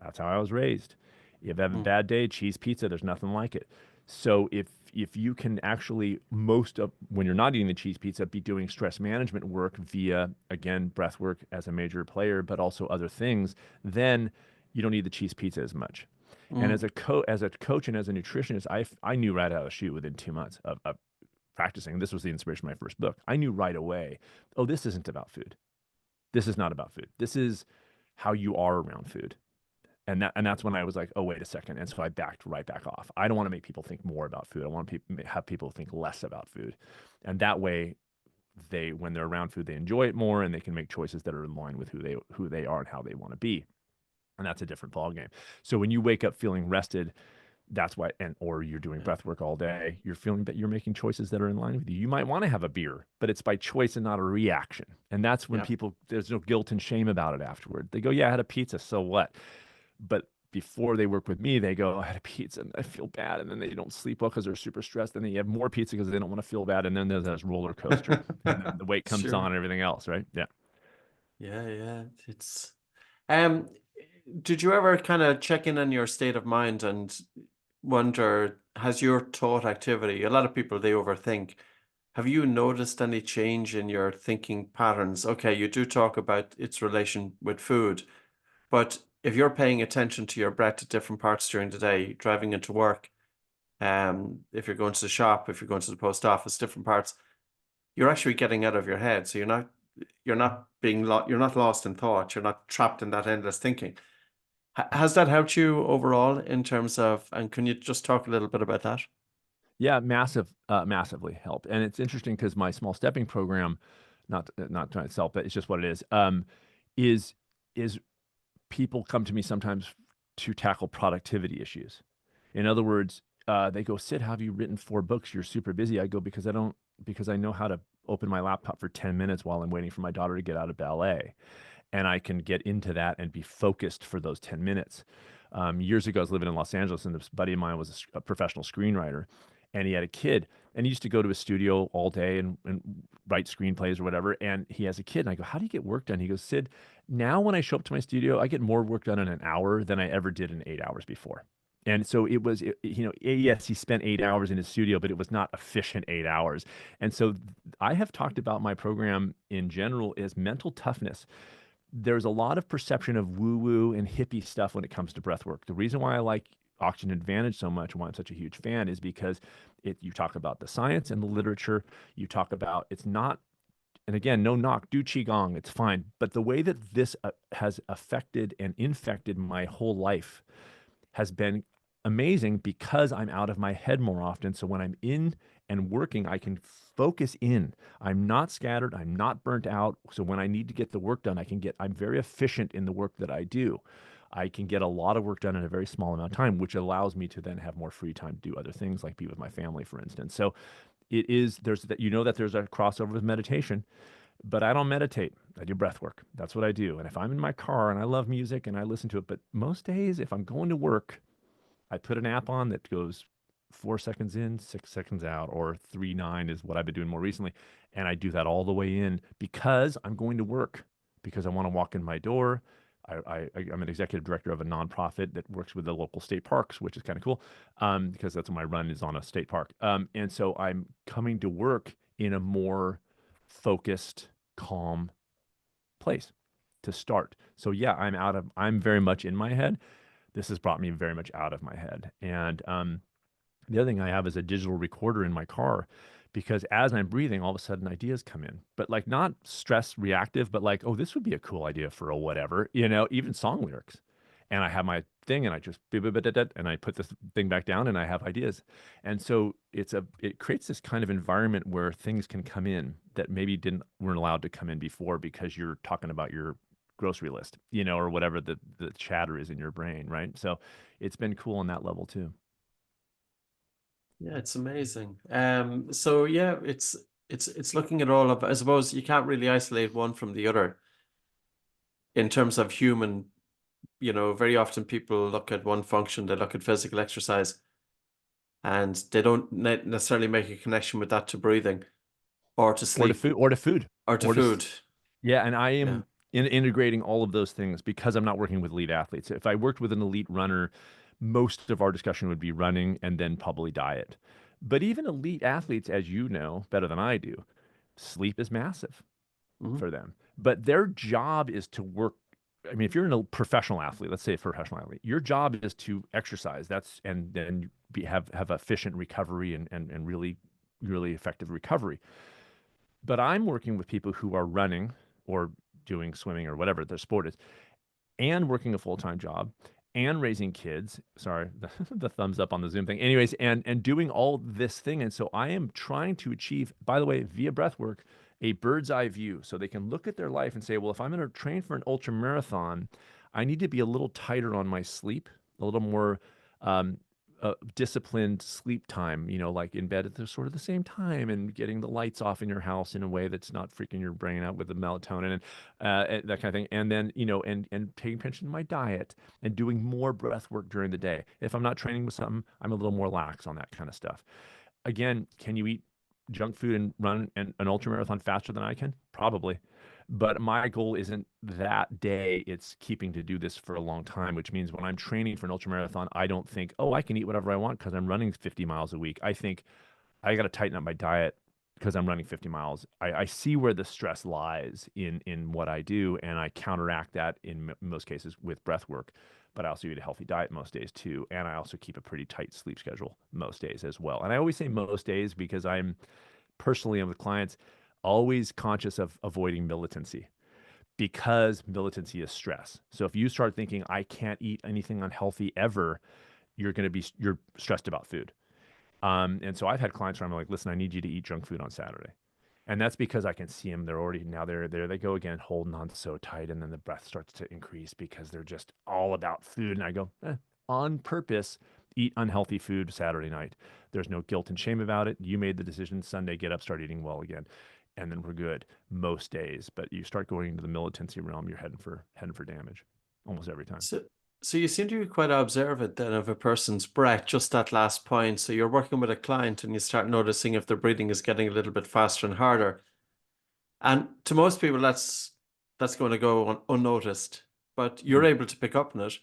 That's how I was raised. If you have a Mm. bad day, cheese pizza, there's nothing like it. So if you can actually, most of when you're not eating the cheese pizza, be doing stress management work via, again, breath work as a major player, but also other things, then you don't need the cheese pizza as much. And Mm. as a coach and as a nutritionist, I knew right out of the chute within 2 months of practicing. This was the inspiration of my first book. I knew right away, oh, this isn't about food. This is not about food. This is how you are around food. And that's when I was like, oh, wait a second. And so I backed right back off. I don't want to make people think more about food. I want to have people think less about food. And that way, when they're around food, they enjoy it more and they can make choices that are in line with who they are and how they want to be. And that's a different ballgame. So when you wake up feeling rested, that's why, or you're doing breath work all day, you're feeling that you're making choices that are in line with you. You might want to have a beer, but it's by choice and not a reaction. And that's when Yeah. there's no guilt and shame about it afterward. They go, yeah, I had a pizza, so what? But before they work with me, they go, I had a pizza and I feel bad. And then they don't sleep well because they're super stressed. And then you have more pizza because they don't want to feel bad. And then there's this roller coaster. And then the weight comes on Sure. and everything else, right? Yeah. Yeah, yeah. It's um did you ever kind of check in on your state of mind and wonder, has your thought activity, a lot of people they overthink. Have you noticed any change in your thinking patterns? Okay, you do talk about its relation with food, but if you're paying attention to your breath at different parts during the day, driving into work, if you're going to the shop, if you're going to the post office, different parts, you're actually getting out of your head. So you're not lost in thought. You're not trapped in that endless thinking. Has that helped you overall in terms of, and can you just talk a little bit about that? Yeah, massively helped. And it's interesting because my small stepping program, not trying to sell, but it's just what it is is people come to me sometimes to tackle productivity issues. In other words, they go, Sid, have you written 4 books? You're super busy. I go, because I know how to open my laptop for 10 minutes while I'm waiting for my daughter to get out of ballet. And I can get into that and be focused for those 10 minutes. Years ago, I was living in Los Angeles, and this buddy of mine was a professional screenwriter, and he had a kid, and he used to go to his studio all day and write screenplays or whatever. And he has a kid, and I go, how do you get work done? He goes, Sid, now when I show up to my studio, I get more work done in an hour than I ever did in 8 hours before. And so it was, yes, he spent 8 hours in his studio, but it was not efficient 8 hours. And so I have talked about my program in general as mental toughness. There's a lot of perception of woo woo and hippie stuff when it comes to breath work. The reason why I like Oxygen Advantage so much and why I'm such a huge fan is because you talk about the science and the literature. You talk about it's not, and again, no knock, do Qigong, it's fine. But the way that this has affected and infected my whole life has been amazing because I'm out of my head more often. So when I'm in and working, I can focus in. I'm not scattered. I'm not burnt out. So when I need to get the work done, I'm very efficient in the work that I do. I can get a lot of work done in a very small amount of time, which allows me to then have more free time to do other things like be with my family, for instance. So there's that, that there's a crossover with meditation, but I don't meditate. I do breath work. That's what I do. And if I'm in my car and I love music and I listen to it, but most days if I'm going to work, I put an app on that goes 4 seconds in, 6 seconds out, or 3-9 is what I've been doing more recently. And I do that all the way in because I'm going to work, because I want to walk in my door. I'm an executive director of a nonprofit that works with the local state parks, which is kind of cool, because that's what my run is, on a state park. And so I'm coming to work in a more focused, calm place to start. So yeah, I'm very much in my head. This has brought me very much out of my head. And the other thing I have is a digital recorder in my car, because as I'm breathing, all of a sudden ideas come in, but like not stress reactive, but like, oh, this would be a cool idea for a whatever, even song lyrics. And I have my thing and I just and I put this thing back down and I have ideas. And so it creates this kind of environment where things can come in that maybe weren't allowed to come in before because you're talking about your grocery list, or whatever the chatter is in your brain, right? So it's been cool on that level too. Yeah, it's amazing. So yeah, it's looking at all of, I suppose you can't really isolate one from the other in terms of human, very often people look at one function, they look at physical exercise, and they don't necessarily make a connection with that to breathing or to Or to sleep food, or to food, or to or to food. yeah. And I Yeah. am integrating all of those things because I'm not working with elite athletes. If I worked with an elite runner, most of our discussion would be running and then probably diet. But even elite athletes, as you know better than I do, sleep is massive Mhm. for them. But their job is to work. I mean, if you're a professional athlete, let's say a professional athlete, your job is to exercise. And then have efficient recovery and really effective recovery. But I'm working with people who are running or doing swimming or whatever their sport is, and working a full-time job and raising kids. Sorry, the thumbs up on the Zoom thing. Anyways, and doing all this thing. And so I am trying to achieve, by the way, via breath work, a bird's eye view so they can look at their life and say, well, if I'm going to train for an ultra marathon, I need to be a little tighter on my sleep, a little more um, disciplined sleep time, like in bed at the sort of the same time, and getting the lights off in your house in a way that's not freaking your brain out with the melatonin and that kind of thing. And then, and paying attention to my diet and doing more breath work during the day. If I'm not training with something, I'm a little more lax on that kind of stuff. Again, can you eat junk food and run an ultra marathon faster than I can? Probably. But my goal isn't that day. It's keeping to do this for a long time, which means when I'm training for an ultra marathon, I don't think, oh, I can eat whatever I want because I'm running 50 miles a week. I think I got to tighten up my diet because I'm running 50 miles. I see where the stress lies in what I do, and I counteract that in most cases with breath work. But I also eat a healthy diet most days too, and I also keep a pretty tight sleep schedule most days as well. And I always say most days because I'm personally and with clients always conscious of avoiding militancy, because militancy is stress. So if you start thinking I can't eat anything unhealthy ever, you're stressed about food. And so I've had clients where I'm like, listen, I need you to eat junk food on Saturday. And that's because I can see them. They're already, now they're there. They go again, holding on so tight. And then the breath starts to increase because they're just all about food. And I go, on purpose, eat unhealthy food Saturday night. There's no guilt and shame about it. You made the decision Sunday, get up, start eating well again. And then we're good most days. But you start going into the militancy realm, you're heading for damage almost every time. So, so you seem to be quite observant then of a person's breath, just that last point. So you're working with a client and you start noticing if their breathing is getting a little bit faster and harder. And to most people, that's going to go unnoticed, but you're Mm. able to pick up on it.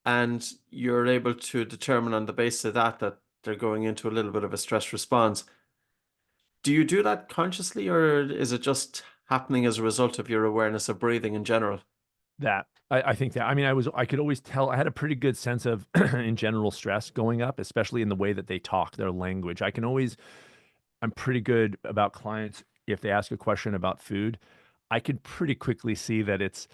and you're able to determine on the basis of that that they're going into a little bit of a stress response. Do you do that consciously, or is it just happening as a result of your awareness of breathing in general? That I think that, I mean, I could always tell. I had a pretty good sense of in general stress going up, especially in the way that they talk, their language. I'm pretty good about clients if they ask a question about food. I can pretty quickly see that it's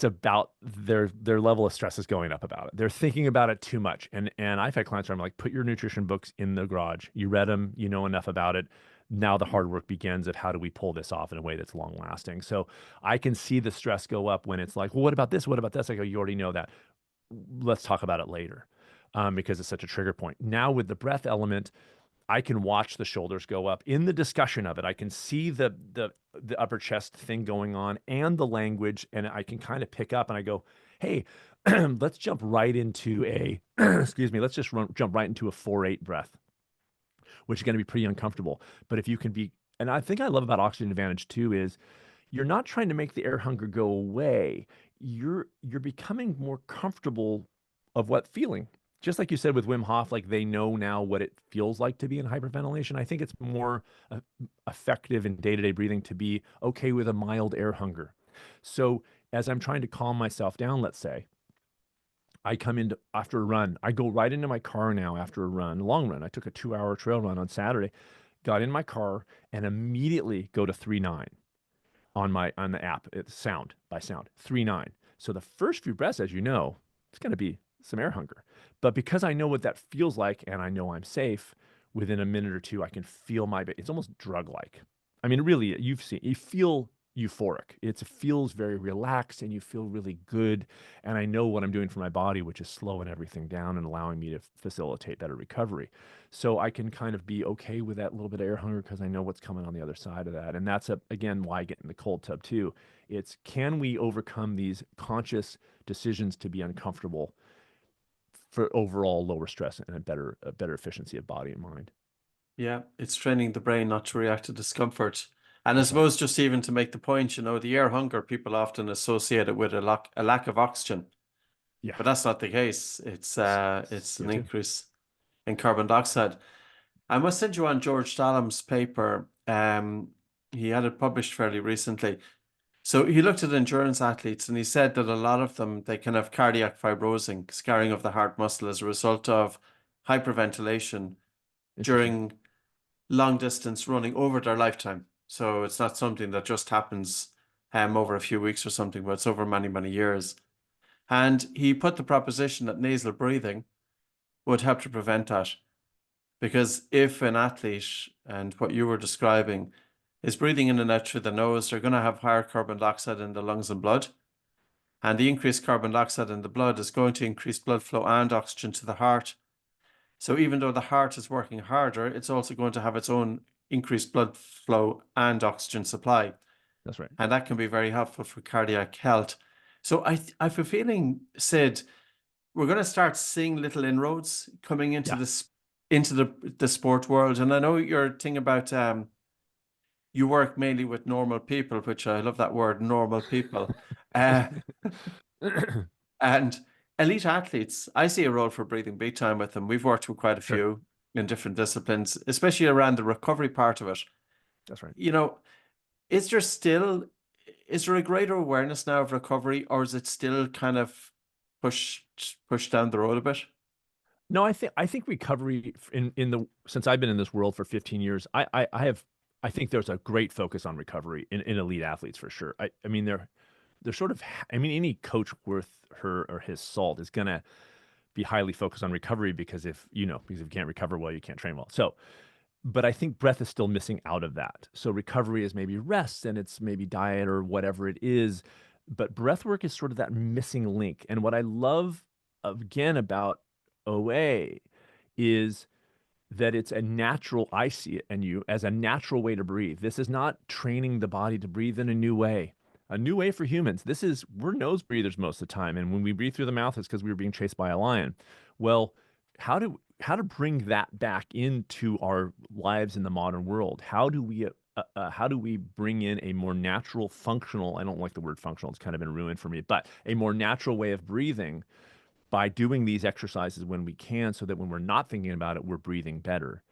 about their level of stress is going up about it. They're thinking about it too much. And I've had clients where I'm like, put your nutrition books in the garage. You read them, you know enough about it. Now the hard work begins of how do we pull this off in a way that's long lasting. So I can see the stress go up when it's like, well, what about this? What about this? I go, you already know that. Let's talk about it later. Because it's such a trigger point. Now with the breath element, I can watch the shoulders go up in the discussion of it. I can see the upper chest thing going on and the language, and I can kind of pick up and I go, hey, let's jump right into a excuse me, let's just jump right into a 4-8 breath, which is going to be pretty uncomfortable. But if you can be, and I think I love about oxygen advantage too is you're not trying to make the air hunger go away. You're becoming more comfortable of what feeling. Just like you said with Wim Hof, like they know now what it feels like to be in hyperventilation. I think it's more effective in day-to-day breathing to be okay with a mild air hunger. So as I'm trying to calm myself down, let's say, I come into after a run, I go right into my car now after a run, a long run. I took a 2-hour trail run on Saturday, got in my car and immediately go to 3-9 on the app. It's sound by sound, 3-9. So the first few breaths, as you know, it's going to be some air hunger. But because I know what that feels like and I know I'm safe, within a minute or two, I can feel it's almost drug like. I mean, really, you feel euphoric. It feels very relaxed and you feel really good. And I know what I'm doing for my body, which is slowing everything down and allowing me to facilitate better recovery. So I can kind of be okay with that little bit of air hunger because I know what's coming on the other side of that. And that's again why I get in the cold tub too. It's can we overcome these conscious decisions to be uncomfortable for overall lower stress and a better efficiency of body and mind. Yeah, it's training the brain not to react to discomfort. And I That's right. suppose just even to make the point, the air hunger, people often associate it with a lack of oxygen, Yeah. but that's not the case. It's an CO2. increase in carbon dioxide. I must send you on George Dallam's paper. He had it published fairly recently. So he looked at endurance athletes and he said that a lot of them, they can have cardiac fibrosing, scarring of the heart muscle as a result of hyperventilation Interesting. during long distance running over their lifetime. So it's not something that just happens over a few weeks or something, but it's over many, many years. And he put the proposition that nasal breathing would help to prevent that. Because if an athlete, and what you were describing, is breathing in and out through the nose, they're going to have higher carbon dioxide in the lungs and blood. And the increased carbon dioxide in the blood is going to increase blood flow and oxygen to the heart. So even though the heart is working harder, it's also going to have its own increased blood flow and oxygen supply. That's right. And that can be very helpful for cardiac health. So I have a feeling, Sid, we're going to start seeing little inroads coming into Yeah. the sport world. And I know your thing about you work mainly with normal people, which I love that word, normal people. Uh, and elite athletes, I see a role for breathing big time with them. We've worked with quite a Sure. few in different disciplines, especially around the recovery part of it. That's right. You know, is there still is there a greater awareness now of recovery, or is it still kind of pushed down the road a bit? No, I think recovery in the since I've been in this world for 15 years, I think there's a great focus on recovery in elite athletes for sure. I mean they're sort of I mean any coach worth her or his salt is gonna be highly focused on recovery because if you can't recover well, you can't train well. So but I think breath is still missing out of that. So recovery is maybe rest and it's maybe diet or whatever it is. But breath work is sort of that missing link. And what I love again about OA is that it's a natural, I see it and you as a natural way to breathe. This is not training the body to breathe in a new way. A new way for humans. We're nose breathers most of the time. And when we breathe through the mouth, it's because we were being chased by a lion. Well, how to bring that back into our lives in the modern world? How do we bring in a more natural, functional? I don't like the word functional; it's kind of been ruined for me. But a more natural way of breathing by doing these exercises when we can, so that when we're not thinking about it, we're breathing better.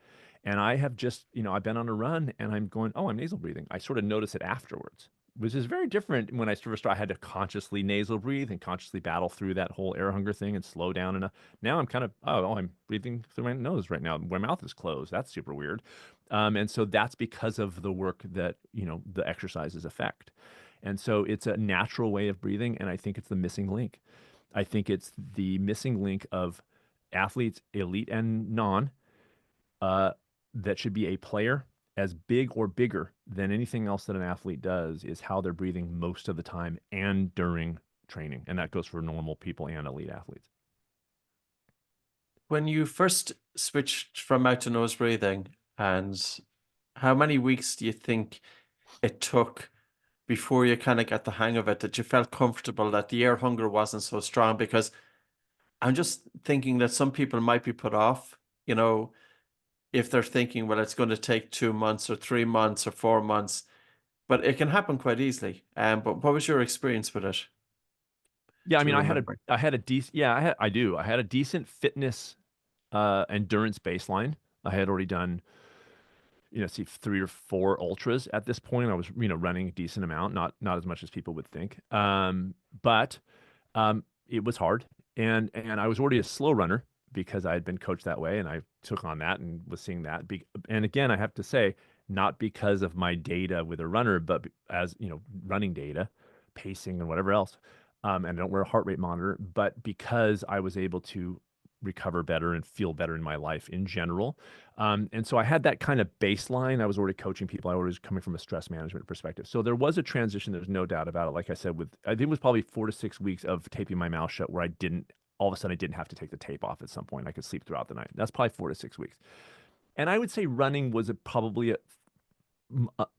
And I have just, I've been on a run and I'm going, oh, I'm nasal breathing. I sort of notice it afterwards, which is very different. When I first started, I had to consciously nasal breathe and consciously battle through that whole air hunger thing and slow down. And now I'm kind of, I'm breathing through my nose right now. My mouth is closed. That's super weird. And so that's because of the work that, the exercises affect. And so it's a natural way of breathing. And I think it's the missing link. I think it's the missing link of athletes, elite and non, uh, that should be a player as big or bigger than anything else that an athlete does, is how they're breathing most of the time and during training. And that goes for normal people and elite athletes. When you first switched from mouth to nose breathing, and how many weeks do you think it took before you kind of got the hang of it, that you felt comfortable, that the air hunger wasn't so strong? Because I'm just thinking that some people might be put off, if they're thinking, well, it's going to take 2 months or 3 months or 4 months, but it can happen quite easily. But what was your experience with it? Yeah, I Do you mean, remember? I had a decent, yeah, I do. I had a decent fitness, endurance baseline. I had already done, see 3 or 4 ultras at this point. I was, running a decent amount, not as much as people would think. But it was hard, and I was already a slow runner because I had been coached that way, and I took on that and was seeing that. And again, I have to say, not because of my data with a runner, but as running data, pacing and whatever else. And I don't wear a heart rate monitor, but because I was able to recover better and feel better in my life in general. And so I had that kind of baseline. I was already coaching people. I was coming from a stress management perspective. So there was a transition. There's no doubt about it. Like I said, I think it was probably 4 to 6 weeks of taping my mouth shut, where all of a sudden I didn't have to take the tape off at some point. I could sleep throughout the night. That's probably 4 to 6 weeks. And I would say running was probably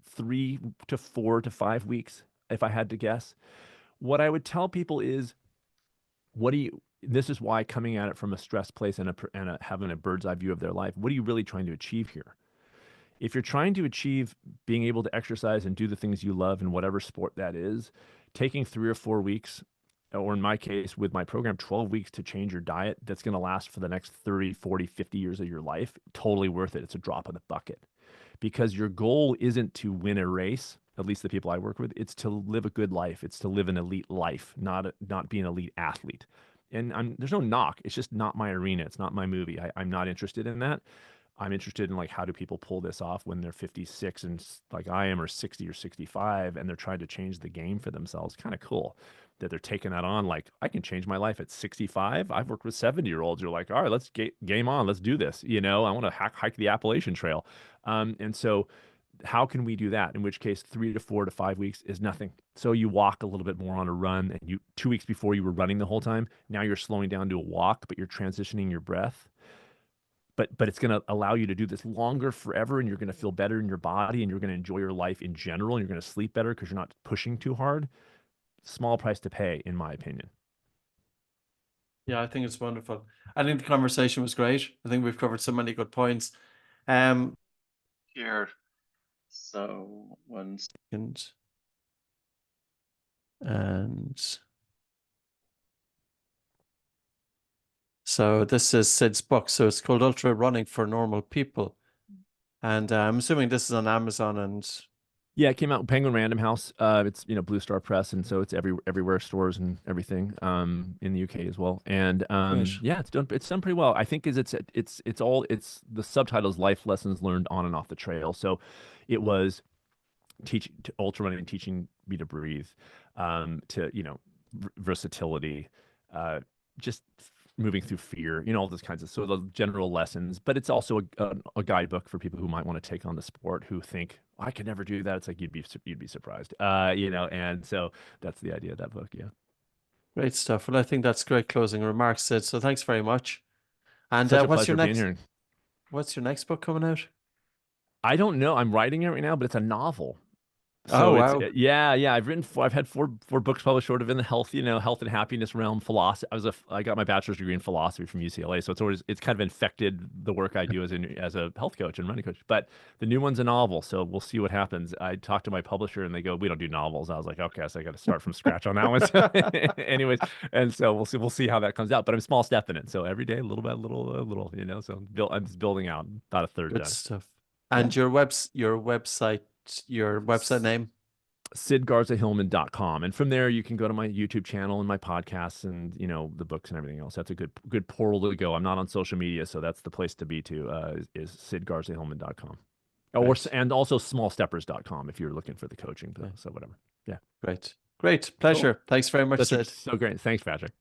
3 to 4 to 5 weeks, if I had to guess. What I would tell people is, what do you, this is why coming at it from a stress place and having a bird's eye view of their life, what are you really trying to achieve here? If you're trying to achieve being able to exercise and do the things you love in whatever sport that is, taking 3 or 4 weeks, or in my case with my program, 12 weeks to change your diet, that's going to last for the next 30, 40, 50 years of your life, totally worth it. It's a drop in the bucket, because your goal isn't to win a race. At least the people I work with, it's to live a good life. It's to live an elite life, not be an elite athlete. And there's no knock. It's just not my arena. It's not my movie. I'm not interested in that. I'm interested in, like, how do people pull this off when they're 56 and like I am, or 60 or 65, and they're trying to change the game for themselves. Kind of cool that they're taking that on. Like, I can change my life at 65. I've worked with 70-year-olds who are like, all right, let's game on. Let's do this. I want to hike the Appalachian Trail. And so how can we do that? In which case, 3 to 4 to 5 weeks is nothing. So you walk a little bit more on a run, and 2 weeks before you were running the whole time. Now you're slowing down to a walk, but you're transitioning your breath. But it's going to allow you to do this longer forever, and you're going to feel better in your body, and you're going to enjoy your life in general, and you're going to sleep better because you're not pushing too hard. Small price to pay, in my opinion. Yeah, I think it's wonderful. I think the conversation was great. I think we've covered so many good points. Um, Here, so 1 second. And so this is Sid's book. So it's called Ultra Running for Normal People. And I'm assuming this is on Amazon and Yeah, it came out with Penguin Random House. It's Blue Star Press, and so it's everywhere, stores and everything. In the UK as well. And great. yeah, it's done pretty well. I think is it's the subtitles, Life Lessons Learned on and Off the Trail. So it was teaching to ultra running and teaching me to breathe, to versatility, just moving through fear, all those kinds of, so the general lessons. But it's also a guidebook for people who might want to take on the sport, who think, "Oh, I could never do that." It's like you'd be surprised, And so that's the idea of that book. Yeah, Great stuff. Well, I think that's great closing remarks, Sid. So thanks very much. And such a what's your pleasure being next here. what's your next book coming out? I don't know. I'm writing it right now, but it's a novel. Oh, So it's wow. yeah. I've had four books published, sort of in the health, health and happiness realm, philosophy. I got my bachelor's degree in philosophy from UCLA, so it's kind of infected the work I do as a health coach and running coach. But the new one's a novel, so we'll see what happens. I talked to my publisher, and they go, "We don't do novels." I was like, "Okay, so I got to start from scratch on that one." So anyways, and so we'll see how that comes out. But I'm small stepping it, so every day, little by little, So I'm just building out, about a third Good done. stuff. Yeah. And your website name? SidGarza-Hillman.com. And from there, you can go to my YouTube channel and my podcasts and, the books and everything else. That's a good portal to go. I'm not on social media, so that's the place to be is SidGarza-Hillman.com. Great. And also smallsteppers.com if you're looking for the coaching. Okay. So whatever. Yeah. Great. Great. Cool. Pleasure. Thanks very much, That's Sid. so great. Thanks, Patrick.